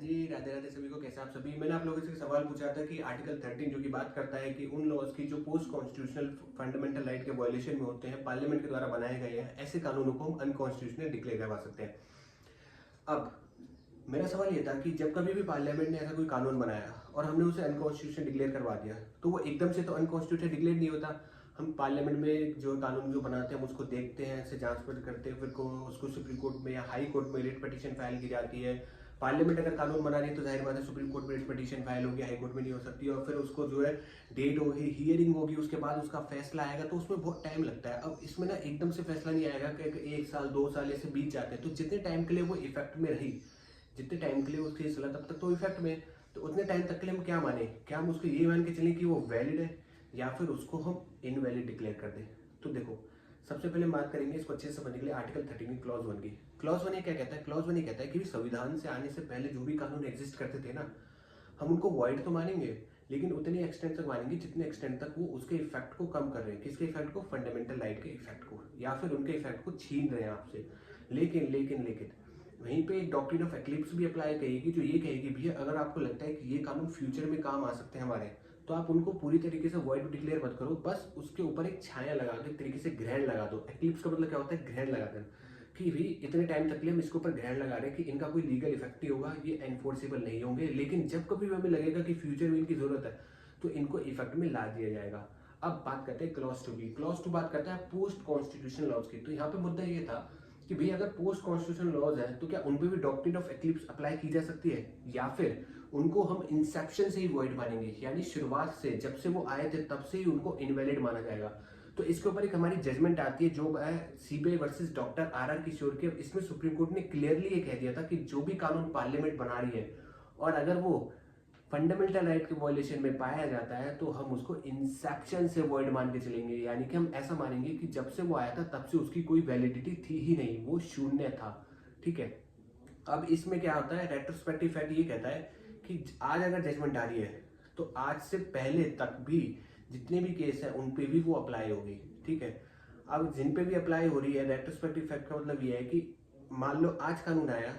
जी, राधे राधे सभी को। कैसे आप सभी? मैंने आप लोगों से एक सवाल पूछा था कि आर्टिकल 13 जो कि बात करता है कि उन लॉज की जो पोस्ट कॉन्स्टिट्यूशनल फंडामेंटल राइट के वायलेशन में होते हैं, पार्लियामेंट के द्वारा बनाए गए हैं, ऐसे कानूनों को हम अनकॉन्स्टिट्यूशनल डिक्लेयर करवा सकते हैं। अब मेरा सवाल ये था कि जब कभी भी पार्लियामेंट ने ऐसा कोई कानून बनाया और हमने उसे अनकॉन्स्टिट्यूशनल डिक्लेयर करवा दिया, तो वो एकदम से तो अनकॉन्स्टिट्यूशनल डिक्लेयर नहीं होता। हम पार्लियामेंट में जो कानून जो बनाते हैं हम उसको देखते हैं, ऐसे जांच पड़ताल करते हैं, फिर को उसको सुप्रीम कोर्ट में या हाई कोर्ट में रिट पिटीशन फाइल की जाती है। पार्लियामेंट अगर कानून बना रही है तो जाहिर बात है सुप्रीम कोर्ट में रिट पिटीशन फाइल होगी, हाई कोर्ट में नहीं हो सकती, और फिर उसको जो है डेट होगी, हियरिंग होगी, उसके बाद उसका फैसला आएगा, तो उसमें बहुत टाइम लगता है। अब इसमें ना एकदम से फैसला नहीं आएगा कि 1 साल 2 साल ऐसे बीत जाते हैं, तो जितने टाइम के लिए वो इफेक्ट में रही, जितने टाइम के लिए उसकी सलाह, तब तक तो इफेक्ट में, तो उतने टाइम तक के लिए हम क्या माने, क्या हम उसको ये मान के चलें कि वो वैलिड है या फिर उसको हम इनवैलिड डिक्लेयर कर दें। तो देखो, सबसे पहले हम बात करेंगे इसको अच्छे से समझने के लिए आर्टिकल 13 की क्लॉज 1 की। क्लॉज 1 ये क्या कहता है? क्लॉज 1 ये कहता है कि संविधान से आने से पहले जो भी कानून एग्जिस्ट करते थे ना, हम उनको वॉइड तो मानेंगे, लेकिन उतने एक्सटेंट तक मानेंगे जितने एक्सटेंट तक वो उसके इफेक्ट को कम कर रहे हैं। किसके इफेक्ट को? फंडामेंटल राइट के इफेक्ट को, या फिर उनके इफेक्ट को छीन रहे हैं आपसे। लेकिन लेकिन लेकिन वहीं पे एक डॉक्ट्रिन ऑफ एक्लिप्स भी अप्लाई करेगी, जो ये कहेगी भैया अगर आपको लगता है कि ये कानून फ्यूचर में काम आ सकते हैं हमारे, तो आप उनको पूरी तरीके से वॉइड डिक्लेयर मत करो, बस उसके ऊपर एक छाया लगा दो, एक तरीके से ग्रहण लगा दो। एक्लिप्स का मतलब क्या होता है? ग्रहण लगा देना, कि भी इतने टाइम तक के लिए हम इसके ऊपर ग्रहण लगा रहे हैं कि इनका कोई लीगल इफेक्ट नहीं होगा, ये एनफोर्सेबल नहीं होंगे, लेकिन जब कभी भी हमें लगेगा कि फ्यूचर में इनकी जरूरत है तो इनको इफेक्ट में ला दिया जाएगा। अब बात करते हैं क्लॉज 2 की। क्लॉज 2 बात करता है पोस्ट कॉन्स्टिट्यूशनल लॉज की। तो यहाँ पे मुद्दा ये था कि भाई अगर पोस्ट कॉन्स्टिट्यूशनल लॉज है तो क्या उन पे भी डॉक्ट्रिन ऑफ एक्लिप्स अप्लाई की जा सकती है, या फिर उनको हम इंसेप्शन से ही वॉइड मानेंगे, यानी शुरुआत से जब से वो आए थे तब से ही उनको इनवैलिड माना जाएगा। तो इसके ऊपर एक हमारी जजमेंट आती है जो है सीबीआई वर्सेस डॉक्टर आर किशोर के। इसमें सुप्रीम कोर्ट ने क्लियरली ये कह दिया था कि जो भी कानून पार्लियामेंट बना रही है और अगर वो फंडामेंटल राइट के वॉयलेशन में पाया जाता है तो हम उसको इंसेप्शन से वॉइड मान के चलेंगे, यानी कि हम ऐसा मानेंगे कि जब से वो आया था तब से उसकी कोई वैलिडिटी थी ही नहीं, वो शून्य था। ठीक है। अब इसमें क्या होता है, रेट्रोस्पेक्टिव फैक्ट ये कहता है कि आज अगर जजमेंट आ रही है तो आज से पहले तक भी जितने भी केस है उन पे भी वो अप्लाई होगी। ठीक है। अब जिन पे भी अप्लाई हो रही है, रेट्रोस्पेक्टिव फैक्ट का मतलब ये है कि मान लो आज कानून आया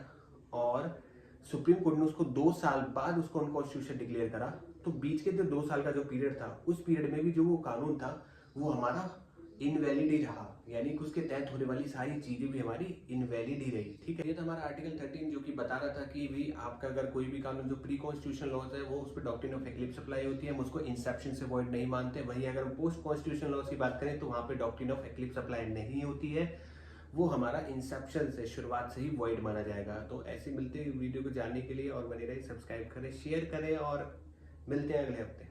और सुप्रीम कोर्ट ने उसको 2 साल बाद उसको अनकॉन्स्टिट्यूशनल डिक्लेयर करा, तो बीच के जो 2 साल का जो पीरियड था उस पीरियड में भी जो वो कानून था वो हमारा इनवैलिड ही रहा, यानी कि उसके तहत होने वाली सारी चीजें भी हमारी इनवैलिड ही रही। ठीक है। ये था हमारा आर्टिकल 13 जो कि बता रहा था कि भी आपका अगर कोई भी कानून जो प्री कॉन्स्टिट्यूशनल लॉज है वो उस पर डॉक्ट्रिन ऑफ एक्लिप्स अप्लाई होती है, हम उसको इंसेप्शन से वॉइड नहीं मानते। वहीं अगर पोस्ट कॉन्स्टिट्यूशनल लॉज की बात करें तो वहां पे डॉक्ट्रिन ऑफ एक्लिप्स अप्लाई नहीं होती है, वो हमारा इंसेप्शन से, शुरुआत से ही वॉइड माना जाएगा। तो ऐसे मिलते हैं वीडियो को जानने के लिए, और बने रहे, सब्सक्राइब करें, शेयर करें, और मिलते हैं अगले हफ्ते।